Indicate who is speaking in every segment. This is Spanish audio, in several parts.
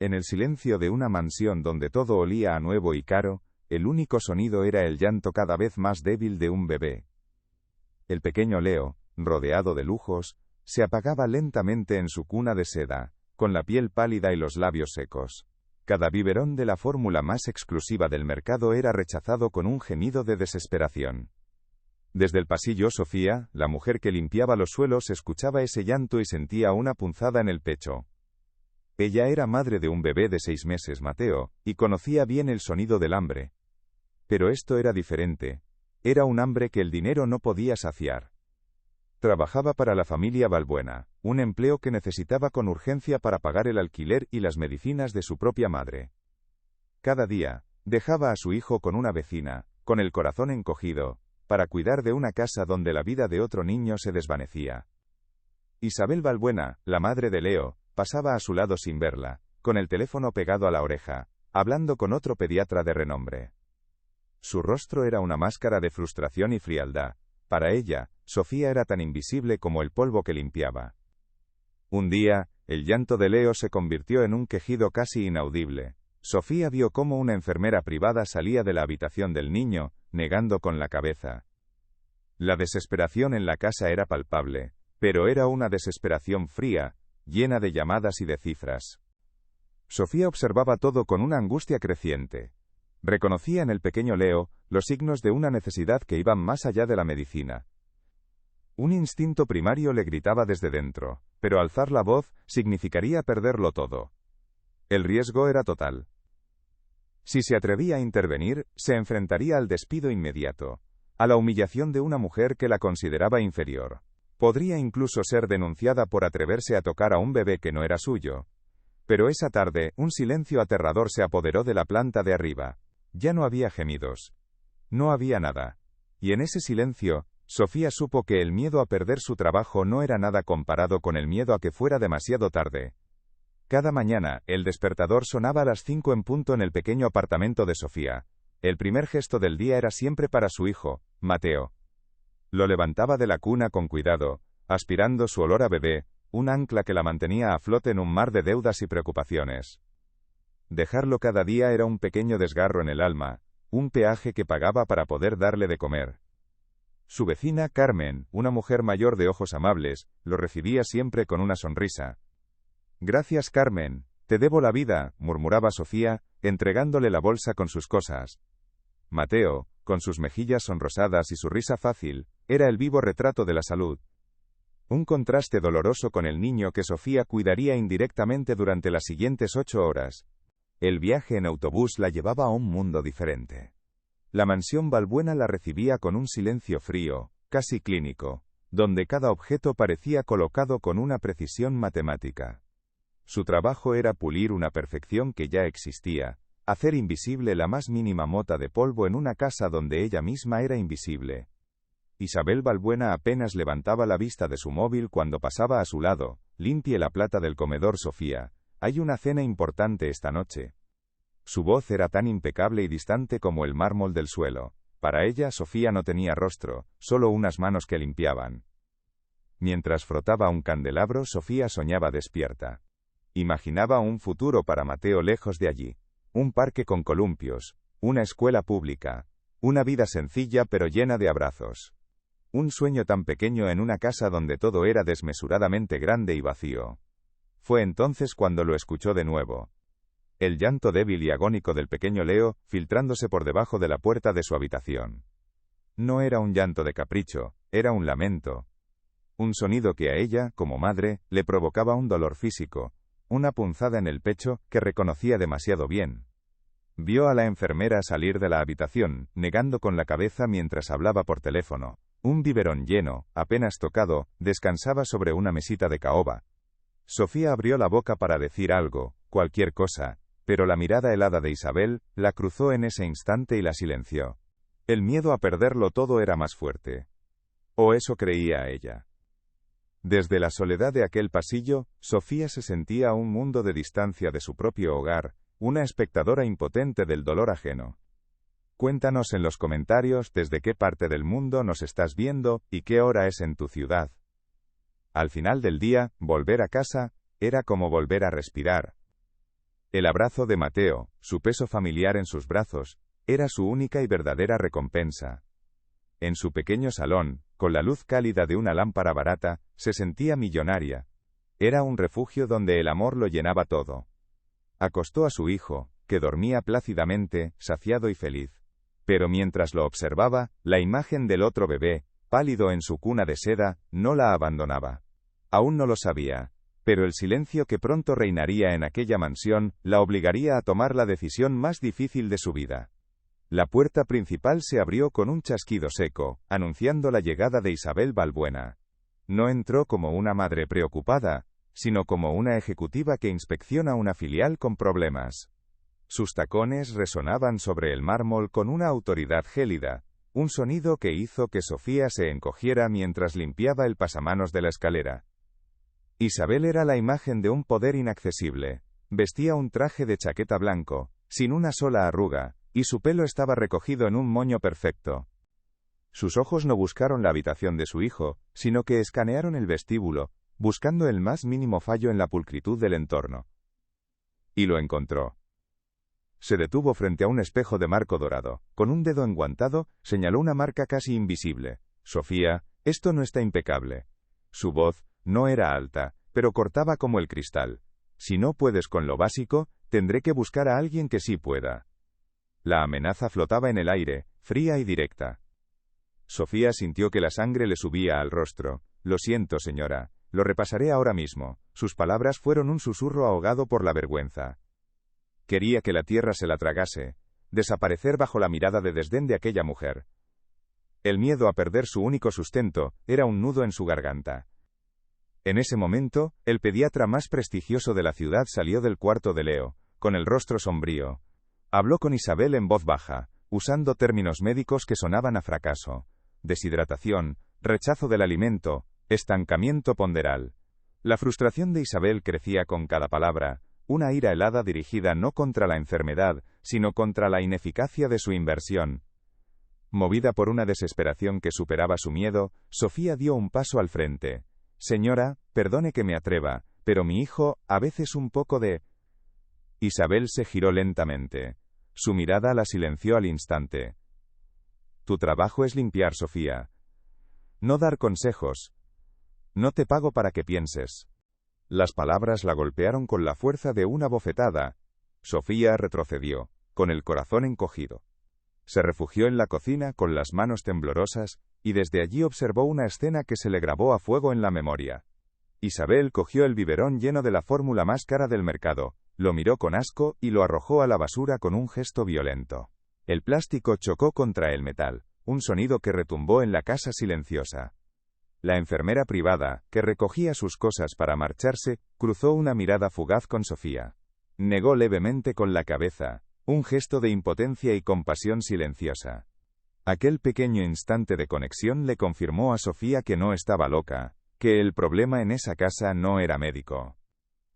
Speaker 1: En el silencio de una mansión donde todo olía a nuevo y caro, el único sonido era el llanto cada vez más débil de un bebé. El pequeño Leo, rodeado de lujos, se apagaba lentamente en su cuna de seda, con la piel pálida y los labios secos. Cada biberón de la fórmula más exclusiva del mercado era rechazado con un gemido de desesperación. Desde el pasillo, Sofía, la mujer que limpiaba los suelos, escuchaba ese llanto y sentía una punzada en el pecho. Ella era madre de un bebé de 6 meses, Mateo, y conocía bien el sonido del hambre. Pero esto era diferente. Era un hambre que el dinero no podía saciar. Trabajaba para la familia Balbuena, un empleo que necesitaba con urgencia para pagar el alquiler y las medicinas de su propia madre. Cada día, dejaba a su hijo con una vecina, con el corazón encogido, para cuidar de una casa donde la vida de otro niño se desvanecía. Isabel Balbuena, la madre de Leo, pasaba a su lado sin verla, con el teléfono pegado a la oreja, hablando con otro pediatra de renombre. Su rostro era una máscara de frustración y frialdad. Para ella, Sofía era tan invisible como el polvo que limpiaba. Un día, el llanto de Leo se convirtió en un quejido casi inaudible. Sofía vio cómo una enfermera privada salía de la habitación del niño, negando con la cabeza. La desesperación en la casa era palpable, pero era una desesperación fría, llena de llamadas y de cifras. Sofía observaba todo con una angustia creciente. Reconocía en el pequeño Leo los signos de una necesidad que iban más allá de la medicina. Un instinto primario le gritaba desde dentro, pero alzar la voz significaría perderlo todo. El riesgo era total. Si se atrevía a intervenir, se enfrentaría al despido inmediato, a la humillación de una mujer que la consideraba inferior. Podría incluso ser denunciada por atreverse a tocar a un bebé que no era suyo. Pero esa tarde, un silencio aterrador se apoderó de la planta de arriba. Ya no había gemidos. No había nada. Y en ese silencio, Sofía supo que el miedo a perder su trabajo no era nada comparado con el miedo a que fuera demasiado tarde. Cada mañana, el despertador sonaba a las 5 en punto en el pequeño apartamento de Sofía. El primer gesto del día era siempre para su hijo, Mateo. Lo levantaba de la cuna con cuidado, aspirando su olor a bebé, un ancla que la mantenía a flote en un mar de deudas y preocupaciones. Dejarlo cada día era un pequeño desgarro en el alma, un peaje que pagaba para poder darle de comer. Su vecina, Carmen, una mujer mayor de ojos amables, lo recibía siempre con una sonrisa. «Gracias, Carmen, te debo la vida», murmuraba Sofía, entregándole la bolsa con sus cosas. Mateo, con sus mejillas sonrosadas y su risa fácil, era el vivo retrato de la salud. Un contraste doloroso con el niño que Sofía cuidaría indirectamente durante las siguientes 8 horas. El viaje en autobús la llevaba a un mundo diferente. La mansión Balbuena la recibía con un silencio frío, casi clínico, donde cada objeto parecía colocado con una precisión matemática. Su trabajo era pulir una perfección que ya existía, hacer invisible la más mínima mota de polvo en una casa donde ella misma era invisible. Isabel Balbuena apenas levantaba la vista de su móvil cuando pasaba a su lado. «Limpie la plata del comedor, Sofía. Hay una cena importante esta noche». Su voz era tan impecable y distante como el mármol del suelo. Para ella, Sofía no tenía rostro, solo unas manos que limpiaban. Mientras frotaba un candelabro, Sofía soñaba despierta. Imaginaba un futuro para Mateo lejos de allí. Un parque con columpios, una escuela pública, una vida sencilla pero llena de abrazos. Un sueño tan pequeño en una casa donde todo era desmesuradamente grande y vacío. Fue entonces cuando lo escuchó de nuevo. El llanto débil y agónico del pequeño Leo, filtrándose por debajo de la puerta de su habitación. No era un llanto de capricho, era un lamento. Un sonido que a ella, como madre, le provocaba un dolor físico, una punzada en el pecho que reconocía demasiado bien. Vio a la enfermera salir de la habitación, negando con la cabeza mientras hablaba por teléfono. Un biberón lleno, apenas tocado, descansaba sobre una mesita de caoba. Sofía abrió la boca para decir algo, cualquier cosa, pero la mirada helada de Isabel la cruzó en ese instante y la silenció. El miedo a perderlo todo era más fuerte. O eso creía ella. Desde la soledad de aquel pasillo, Sofía se sentía a un mundo de distancia de su propio hogar, una espectadora impotente del dolor ajeno. Cuéntanos en los comentarios desde qué parte del mundo nos estás viendo y qué hora es en tu ciudad. Al final del día, volver a casa era como volver a respirar. El abrazo de Mateo, su peso familiar en sus brazos, era su única y verdadera recompensa. En su pequeño salón, con la luz cálida de una lámpara barata, se sentía millonaria. Era un refugio donde el amor lo llenaba todo. Acostó a su hijo, que dormía plácidamente, saciado y feliz. Pero mientras lo observaba, la imagen del otro bebé, pálido en su cuna de seda, no la abandonaba. Aún no lo sabía, pero el silencio que pronto reinaría en aquella mansión, la obligaría a tomar la decisión más difícil de su vida. La puerta principal se abrió con un chasquido seco, anunciando la llegada de Isabel Balbuena. No entró como una madre preocupada, sino como una ejecutiva que inspecciona una filial con problemas. Sus tacones resonaban sobre el mármol con una autoridad gélida, un sonido que hizo que Sofía se encogiera mientras limpiaba el pasamanos de la escalera. Isabel era la imagen de un poder inaccesible. Vestía un traje de chaqueta blanco, sin una sola arruga, y su pelo estaba recogido en un moño perfecto. Sus ojos no buscaron la habitación de su hijo, sino que escanearon el vestíbulo, buscando el más mínimo fallo en la pulcritud del entorno. Y lo encontró. Se detuvo frente a un espejo de marco dorado. Con un dedo enguantado, señaló una marca casi invisible. Sofía, esto no está impecable. Su voz no era alta, pero cortaba como el cristal. Si no puedes con lo básico, tendré que buscar a alguien que sí pueda. La amenaza flotaba en el aire, fría y directa. Sofía sintió que la sangre le subía al rostro. Lo siento, señora. Lo repasaré ahora mismo. Sus palabras fueron un susurro ahogado por la vergüenza. Quería que la tierra se la tragase, desaparecer bajo la mirada de desdén de aquella mujer. El miedo a perder su único sustento era un nudo en su garganta. En ese momento, el pediatra más prestigioso de la ciudad salió del cuarto de Leo, con el rostro sombrío. Habló con Isabel en voz baja, usando términos médicos que sonaban a fracaso. Deshidratación, rechazo del alimento, estancamiento ponderal. La frustración de Isabel crecía con cada palabra, una ira helada dirigida no contra la enfermedad, sino contra la ineficacia de su inversión. Movida por una desesperación que superaba su miedo, Sofía dio un paso al frente. Señora, perdone que me atreva, pero mi hijo, a veces un poco de... Isabel se giró lentamente. Su mirada la silenció al instante. Tu trabajo es limpiar, Sofía. No dar consejos. No te pago para que pienses. Las palabras la golpearon con la fuerza de una bofetada. Sofía retrocedió, con el corazón encogido. Se refugió en la cocina con las manos temblorosas, y desde allí observó una escena que se le grabó a fuego en la memoria. Isabel cogió el biberón lleno de la fórmula más cara del mercado, lo miró con asco y lo arrojó a la basura con un gesto violento. El plástico chocó contra el metal, un sonido que retumbó en la casa silenciosa. La enfermera privada, que recogía sus cosas para marcharse, cruzó una mirada fugaz con Sofía. Negó levemente con la cabeza, un gesto de impotencia y compasión silenciosa. Aquel pequeño instante de conexión le confirmó a Sofía que no estaba loca, que el problema en esa casa no era médico.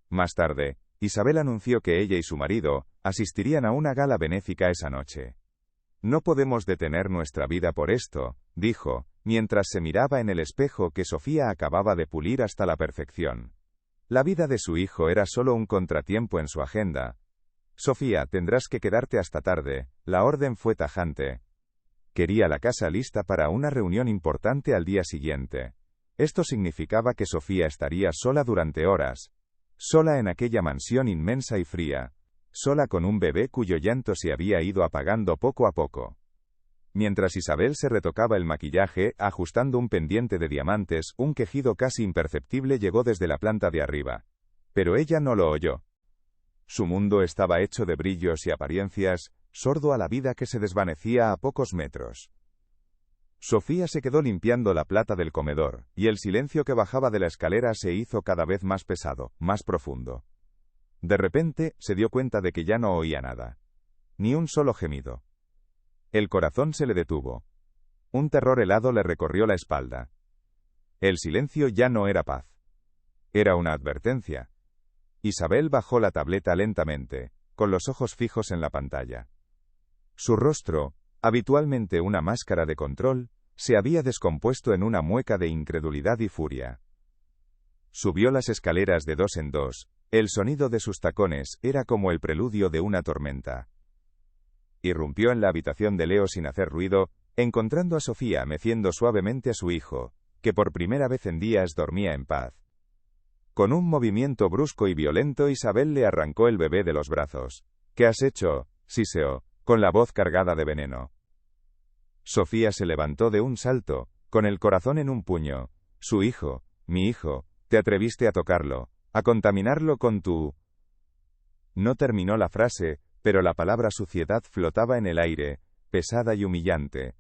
Speaker 1: Más tarde, Isabel anunció que ella y su marido asistirían a una gala benéfica esa noche. No podemos detener nuestra vida por esto, dijo, mientras se miraba en el espejo que Sofía acababa de pulir hasta la perfección. La vida de su hijo era solo un contratiempo en su agenda. Sofía, tendrás que quedarte hasta tarde, la orden fue tajante. Quería la casa lista para una reunión importante al día siguiente. Esto significaba que Sofía estaría sola durante horas. Sola en aquella mansión inmensa y fría. Sola con un bebé cuyo llanto se había ido apagando poco a poco. Mientras Isabel se retocaba el maquillaje, ajustando un pendiente de diamantes, un quejido casi imperceptible llegó desde la planta de arriba. Pero ella no lo oyó. Su mundo estaba hecho de brillos y apariencias, sordo a la vida que se desvanecía a pocos metros. Sofía se quedó limpiando la plata del comedor, y el silencio que bajaba de la escalera se hizo cada vez más pesado, más profundo. De repente, se dio cuenta de que ya no oía nada. Ni un solo gemido. El corazón se le detuvo. Un terror helado le recorrió la espalda. El silencio ya no era paz. Era una advertencia. Isabel bajó la tableta lentamente, con los ojos fijos en la pantalla. Su rostro, habitualmente una máscara de control, se había descompuesto en una mueca de incredulidad y furia. Subió las escaleras de dos en dos, El sonido de sus tacones era como el preludio de una tormenta. Irrumpió en la habitación de Leo sin hacer ruido, encontrando a Sofía meciendo suavemente a su hijo, que por primera vez en días dormía en paz. Con un movimiento brusco y violento, Isabel le arrancó el bebé de los brazos. ¿Qué has hecho?, siseó, con la voz cargada de veneno. Sofía se levantó de un salto, con el corazón en un puño. Su hijo, mi hijo, te atreviste a tocarlo, a contaminarlo con tu... No terminó la frase, pero la palabra suciedad flotaba en el aire, pesada y humillante.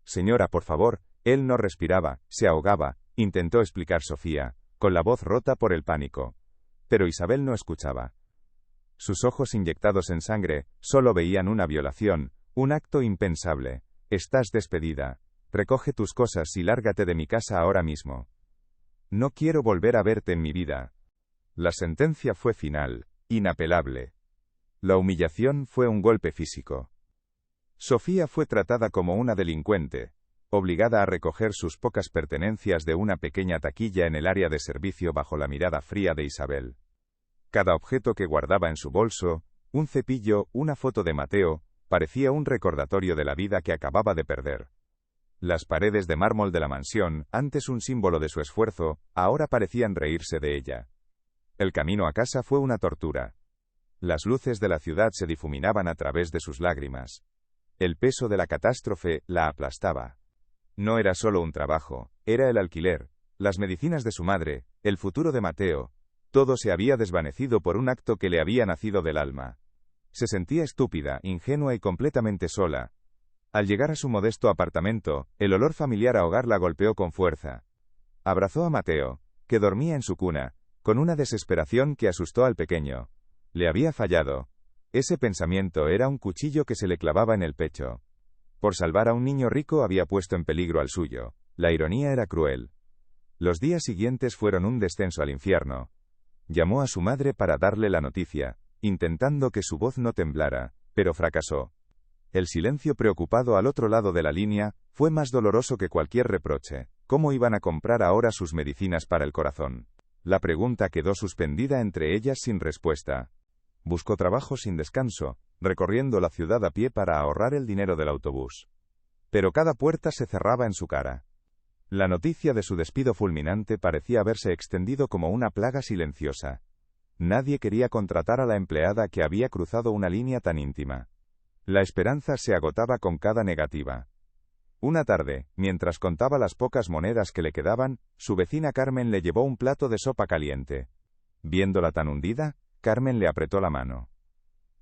Speaker 1: Señora, por favor, él no respiraba, se ahogaba, intentó explicar Sofía, con la voz rota por el pánico. Pero Isabel no escuchaba. Sus ojos inyectados en sangre, solo veían una violación, un acto impensable. Estás despedida. Recoge tus cosas y lárgate de mi casa ahora mismo. No quiero volver a verte en mi vida. La sentencia fue final, inapelable. La humillación fue un golpe físico. Sofía fue tratada como una delincuente, obligada a recoger sus pocas pertenencias de una pequeña taquilla en el área de servicio bajo la mirada fría de Isabel. Cada objeto que guardaba en su bolso, un cepillo, una foto de Mateo, parecía un recordatorio de la vida que acababa de perder. Las paredes de mármol de la mansión, antes un símbolo de su esfuerzo, ahora parecían reírse de ella. El camino a casa fue una tortura. Las luces de la ciudad se difuminaban a través de sus lágrimas. El peso de la catástrofe la aplastaba. No era solo un trabajo, era el alquiler, las medicinas de su madre, el futuro de Mateo. Todo se había desvanecido por un acto que le había nacido del alma. Se sentía estúpida, ingenua y completamente sola. Al llegar a su modesto apartamento, el olor familiar a hogar la golpeó con fuerza. Abrazó a Mateo, que dormía en su cuna, con una desesperación que asustó al pequeño. Le había fallado. Ese pensamiento era un cuchillo que se le clavaba en el pecho. Por salvar a un niño rico había puesto en peligro al suyo. La ironía era cruel. Los días siguientes fueron un descenso al infierno. Llamó a su madre para darle la noticia, intentando que su voz no temblara, pero fracasó. El silencio preocupado al otro lado de la línea fue más doloroso que cualquier reproche. ¿Cómo iban a comprar ahora sus medicinas para el corazón? La pregunta quedó suspendida entre ellas sin respuesta. Buscó trabajo sin descanso, recorriendo la ciudad a pie para ahorrar el dinero del autobús. Pero cada puerta se cerraba en su cara. La noticia de su despido fulminante parecía haberse extendido como una plaga silenciosa. Nadie quería contratar a la empleada que había cruzado una línea tan íntima. La esperanza se agotaba con cada negativa. Una tarde, mientras contaba las pocas monedas que le quedaban, su vecina Carmen le llevó un plato de sopa caliente. Viéndola tan hundida, Carmen le apretó la mano.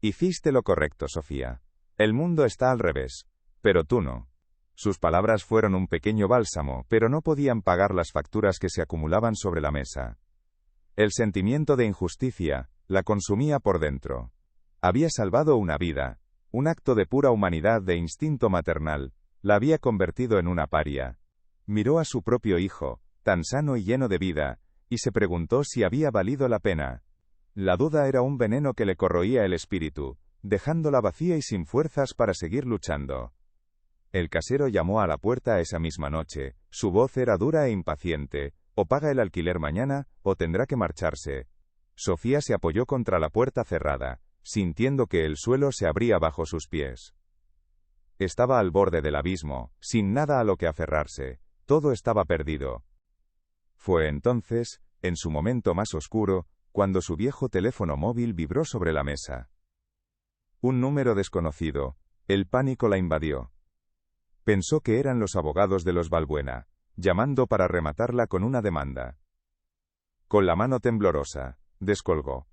Speaker 1: Hiciste lo correcto, Sofía. El mundo está al revés. Pero tú no. Sus palabras fueron un pequeño bálsamo, pero no podían pagar las facturas que se acumulaban sobre la mesa. El sentimiento de injusticia la consumía por dentro. Había salvado una vida. Un acto de pura humanidad, de instinto maternal, la había convertido en una paria. Miró a su propio hijo, tan sano y lleno de vida, y se preguntó si había valido la pena. La duda era un veneno que le corroía el espíritu, dejándola vacía y sin fuerzas para seguir luchando. El casero llamó a la puerta esa misma noche. Su voz era dura e impaciente. O paga el alquiler mañana, o tendrá que marcharse. Sofía se apoyó contra la puerta cerrada, sintiendo que el suelo se abría bajo sus pies. Estaba al borde del abismo, sin nada a lo que aferrarse. Todo estaba perdido. Fue entonces, en su momento más oscuro, cuando su viejo teléfono móvil vibró sobre la mesa. Un número desconocido. El pánico la invadió. Pensó que eran los abogados de los Balbuena, llamando para rematarla con una demanda. Con la mano temblorosa, descolgó.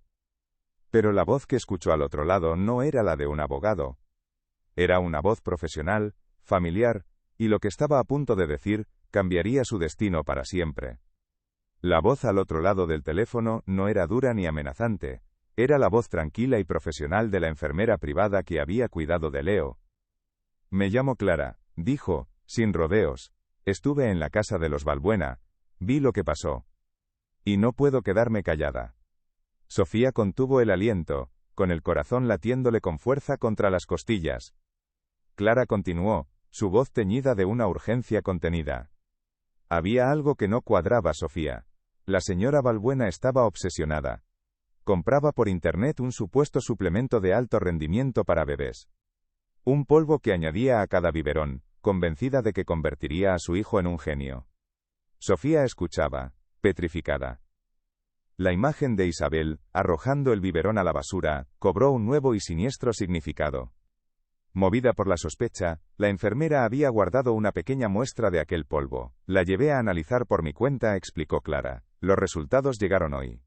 Speaker 1: Pero la voz que escuchó al otro lado no era la de un abogado. Era una voz profesional, familiar, y lo que estaba a punto de decir cambiaría su destino para siempre. La voz al otro lado del teléfono no era dura ni amenazante, era la voz tranquila y profesional de la enfermera privada que había cuidado de Leo. Me llamo Clara, dijo, sin rodeos. Estuve en la casa de los Balbuena, vi lo que pasó. Y no puedo quedarme callada. Sofía contuvo el aliento, con el corazón latiéndole con fuerza contra las costillas. Clara continuó, su voz teñida de una urgencia contenida. Había algo que no cuadraba, Sofía. La señora Balbuena estaba obsesionada. compraba por internet un supuesto suplemento de alto rendimiento para bebés. Un polvo que añadía a cada biberón, convencida de que convertiría a su hijo en un genio. Sofía escuchaba, petrificada. La imagen de Isabel, arrojando el biberón a la basura, cobró un nuevo y siniestro significado. Movida por la sospecha, la enfermera había guardado una pequeña muestra de aquel polvo. La llevé a analizar por mi cuenta, explicó Clara. Los resultados llegaron hoy.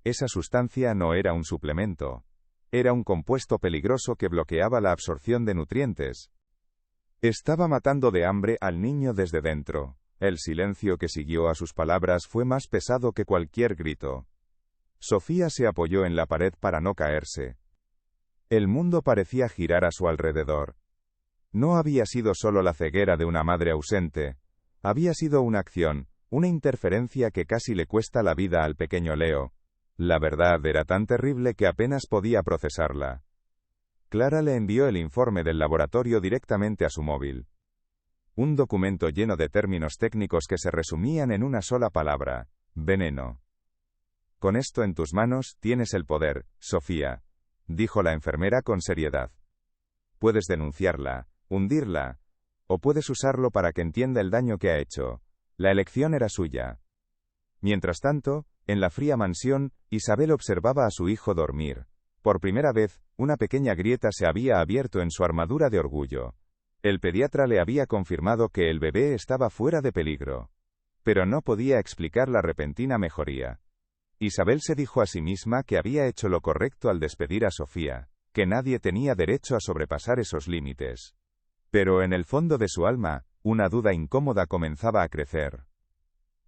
Speaker 1: Esa sustancia no era un suplemento. Era un compuesto peligroso que bloqueaba la absorción de nutrientes. Estaba matando de hambre al niño desde dentro. El silencio que siguió a sus palabras fue más pesado que cualquier grito. Sofía se apoyó en la pared para no caerse. El mundo parecía girar a su alrededor. No había sido solo la ceguera de una madre ausente. Había sido una acción, una interferencia que casi le cuesta la vida al pequeño Leo. La verdad era tan terrible que apenas podía procesarla. Clara le envió el informe del laboratorio directamente a su móvil. Un documento lleno de términos técnicos que se resumían en una sola palabra: veneno. Con esto en tus manos, tienes el poder, Sofía, dijo la enfermera con seriedad. Puedes denunciarla, hundirla, o puedes usarlo para que entienda el daño que ha hecho. La elección era suya. Mientras tanto, en la fría mansión, Isabel observaba a su hijo dormir. Por primera vez, una pequeña grieta se había abierto en su armadura de orgullo. El pediatra le había confirmado que el bebé estaba fuera de peligro. Pero no podía explicar la repentina mejoría. Isabel se dijo a sí misma que había hecho lo correcto al despedir a Sofía, que nadie tenía derecho a sobrepasar esos límites. Pero en el fondo de su alma, una duda incómoda comenzaba a crecer.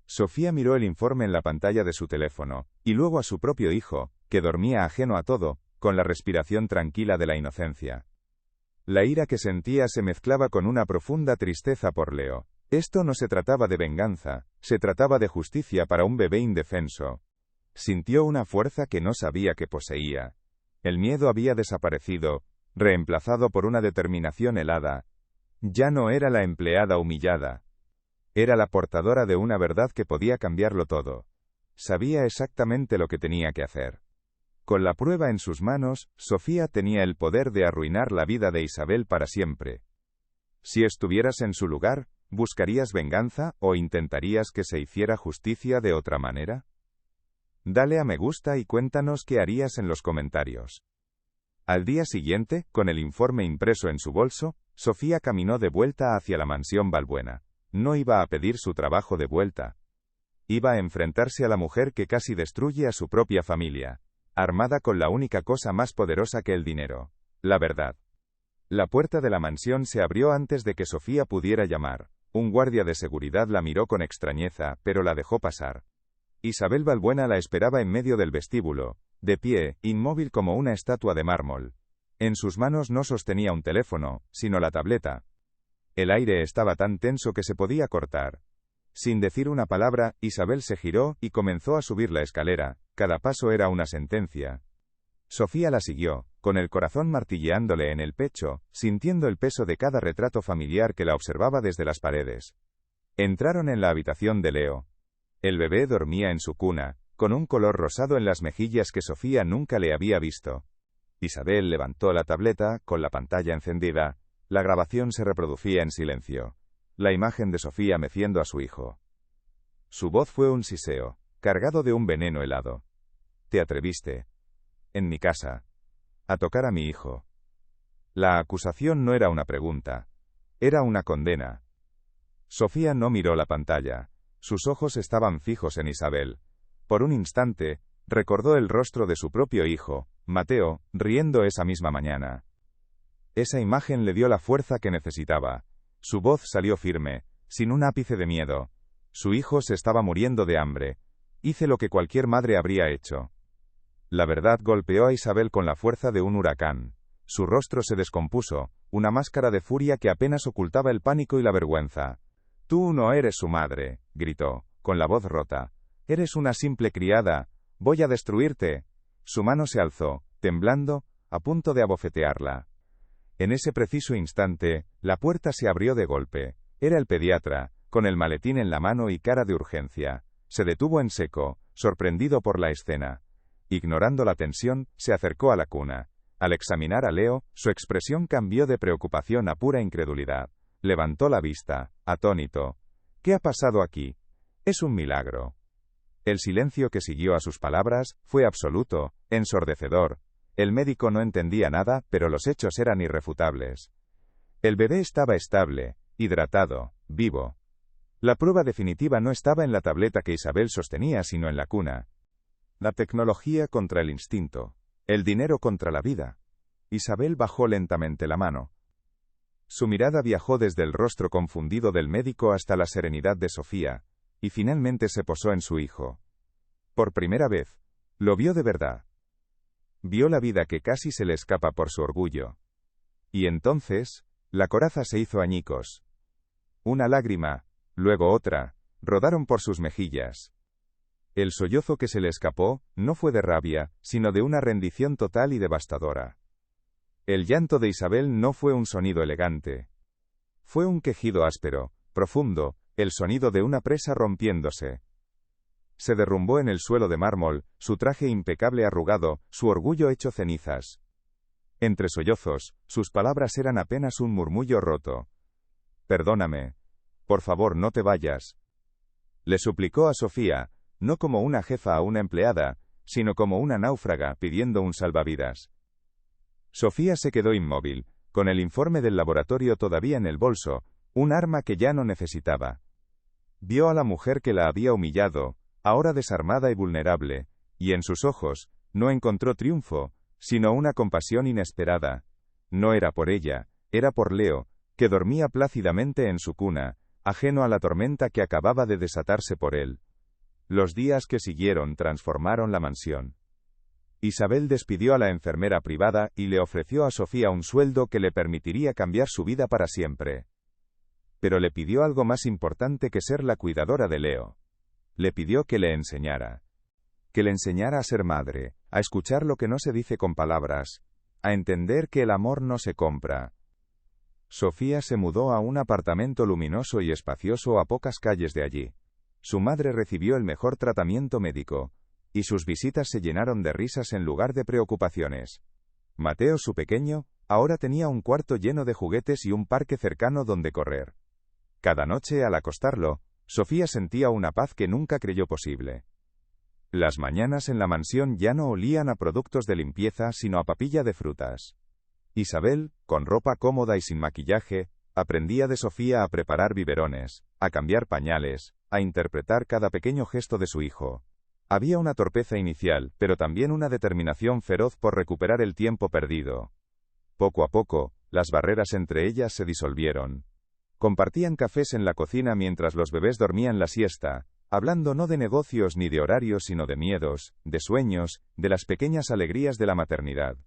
Speaker 1: Sofía miró el informe en la pantalla de su teléfono, y luego a su propio hijo, que dormía ajeno a todo, con la respiración tranquila de la inocencia. La ira que sentía se mezclaba con una profunda tristeza por Leo. Esto no se trataba de venganza, se trataba de justicia para un bebé indefenso. Sintió una fuerza que no sabía que poseía. El miedo había desaparecido, reemplazado por una determinación helada. Ya no era la empleada humillada. Era la portadora de una verdad que podía cambiarlo todo. Sabía exactamente lo que tenía que hacer. Con la prueba en sus manos, Sofía tenía el poder de arruinar la vida de Isabel para siempre. Si estuvieras en su lugar, ¿buscarías venganza o intentarías que se hiciera justicia de otra manera? Dale a me gusta y cuéntanos qué harías en los comentarios. Al día siguiente, con el informe impreso en su bolso, Sofía caminó de vuelta hacia la mansión Balbuena. No iba a pedir su trabajo de vuelta. Iba a enfrentarse a la mujer que casi destruye a su propia familia, armada con la única cosa más poderosa que el dinero: la verdad. La puerta de la mansión se abrió antes de que Sofía pudiera llamar. Un guardia de seguridad la miró con extrañeza, pero la dejó pasar. Isabel Balbuena la esperaba en medio del vestíbulo, de pie, inmóvil como una estatua de mármol. En sus manos no sostenía un teléfono, sino la tableta. El aire estaba tan tenso que se podía cortar. Sin decir una palabra, Isabel se giró y comenzó a subir la escalera. Cada paso era una sentencia. Sofía la siguió, con el corazón martilleándole en el pecho, sintiendo el peso de cada retrato familiar que la observaba desde las paredes. Entraron en la habitación de Leo. El bebé dormía en su cuna, con un color rosado en las mejillas que Sofía nunca le había visto. Isabel levantó la tableta, con la pantalla encendida. La grabación se reproducía en silencio. La imagen de Sofía meciendo a su hijo. Su voz fue un siseo, cargado de un veneno helado. Te atreviste, en mi casa, a tocar a mi hijo. La acusación no era una pregunta. Era una condena. Sofía no miró la pantalla. Sus ojos estaban fijos en Isabel. Por un instante, recordó el rostro de su propio hijo, Mateo, riendo esa misma mañana. Esa imagen le dio la fuerza que necesitaba. Su voz salió firme, sin un ápice de miedo. Su hijo se estaba muriendo de hambre. Hice lo que cualquier madre habría hecho. La verdad golpeó a Isabel con la fuerza de un huracán. Su rostro se descompuso, una máscara de furia que apenas ocultaba el pánico y la vergüenza. Tú no eres su madre, gritó, con la voz rota. Eres una simple criada. Voy a destruirte. Su mano se alzó, temblando, a punto de abofetearla. En ese preciso instante, la puerta se abrió de golpe. Era el pediatra, con el maletín en la mano y cara de urgencia. Se detuvo en seco, sorprendido por la escena. Ignorando la tensión, se acercó a la cuna. Al examinar a Leo, su expresión cambió de preocupación a pura incredulidad. Levantó la vista, atónito. ¿Qué ha pasado aquí? Es un milagro. El silencio que siguió a sus palabras fue absoluto, ensordecedor. El médico no entendía nada, pero los hechos eran irrefutables. El bebé estaba estable, hidratado, vivo. La prueba definitiva no estaba en la tableta que Isabel sostenía, sino en la cuna. La tecnología contra el instinto. El dinero contra la vida. Isabel bajó lentamente la mano. Su mirada viajó desde el rostro confundido del médico hasta la serenidad de Sofía, y finalmente se posó en su hijo. Por primera vez, lo vio de verdad. Vio la vida que casi se le escapa por su orgullo. Y entonces, la coraza se hizo añicos. Una lágrima, luego otra, rodaron por sus mejillas. El sollozo que se le escapó no fue de rabia, sino de una rendición total y devastadora. El llanto de Isabel no fue un sonido elegante. Fue un quejido áspero, profundo, el sonido de una presa rompiéndose. Se derrumbó en el suelo de mármol, su traje impecable arrugado, su orgullo hecho cenizas. Entre sollozos, sus palabras eran apenas un murmullo roto. «Perdóname. Por favor, no te vayas». Le suplicó a Sofía, no como una jefa a una empleada, sino como una náufraga pidiendo un salvavidas. Sofía se quedó inmóvil, con el informe del laboratorio todavía en el bolso, un arma que ya no necesitaba. Vio a la mujer que la había humillado, ahora desarmada y vulnerable, y en sus ojos, no encontró triunfo, sino una compasión inesperada. No era por ella, era por Leo, que dormía plácidamente en su cuna, ajeno a la tormenta que acababa de desatarse por él. Los días que siguieron transformaron la mansión. Isabel despidió a la enfermera privada y le ofreció a Sofía un sueldo que le permitiría cambiar su vida para siempre. Pero le pidió algo más importante que ser la cuidadora de Leo. Le pidió que le enseñara. Que le enseñara a ser madre, a escuchar lo que no se dice con palabras, a entender que el amor no se compra. Sofía se mudó a un apartamento luminoso y espacioso a pocas calles de allí. Su madre recibió el mejor tratamiento médico, y sus visitas se llenaron de risas en lugar de preocupaciones. Mateo, su pequeño, ahora tenía un cuarto lleno de juguetes y un parque cercano donde correr. Cada noche, al acostarlo, Sofía sentía una paz que nunca creyó posible. Las mañanas en la mansión ya no olían a productos de limpieza, sino a papilla de frutas. Isabel, con ropa cómoda y sin maquillaje, aprendía de Sofía a preparar biberones, a cambiar pañales, a interpretar cada pequeño gesto de su hijo. Había una torpeza inicial, pero también una determinación feroz por recuperar el tiempo perdido. Poco a poco, las barreras entre ellas se disolvieron. Compartían cafés en la cocina mientras los bebés dormían la siesta, hablando no de negocios ni de horarios sino de miedos, de sueños, de las pequeñas alegrías de la maternidad.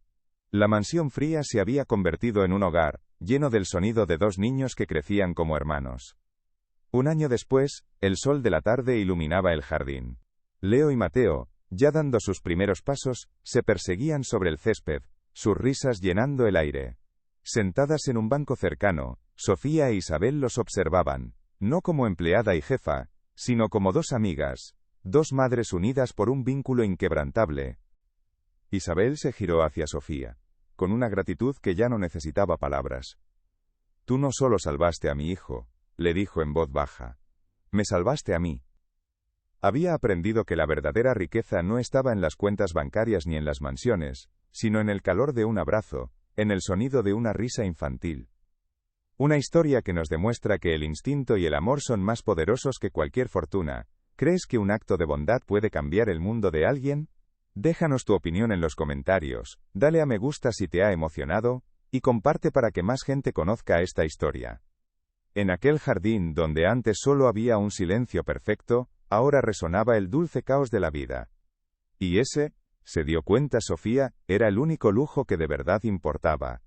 Speaker 1: La mansión fría se había convertido en un hogar, lleno del sonido de dos niños que crecían como hermanos. Un año después, el sol de la tarde iluminaba el jardín. Leo y Mateo, ya dando sus primeros pasos, se perseguían sobre el césped, sus risas llenando el aire. Sentadas en un banco cercano, Sofía e Isabel los observaban, no como empleada y jefa, sino como dos amigas, dos madres unidas por un vínculo inquebrantable. Isabel se giró hacia Sofía, con una gratitud que ya no necesitaba palabras. «Tú no solo salvaste a mi hijo», le dijo en voz baja. «Me salvaste a mí». Había aprendido que la verdadera riqueza no estaba en las cuentas bancarias ni en las mansiones, sino en el calor de un abrazo, en el sonido de una risa infantil. Una historia que nos demuestra que el instinto y el amor son más poderosos que cualquier fortuna. ¿Crees que un acto de bondad puede cambiar el mundo de alguien? Déjanos tu opinión en los comentarios, dale a me gusta si te ha emocionado, y comparte para que más gente conozca esta historia. En aquel jardín donde antes solo había un silencio perfecto, ahora resonaba el dulce caos de la vida. Y ese, se dio cuenta Sofía, era el único lujo que de verdad importaba.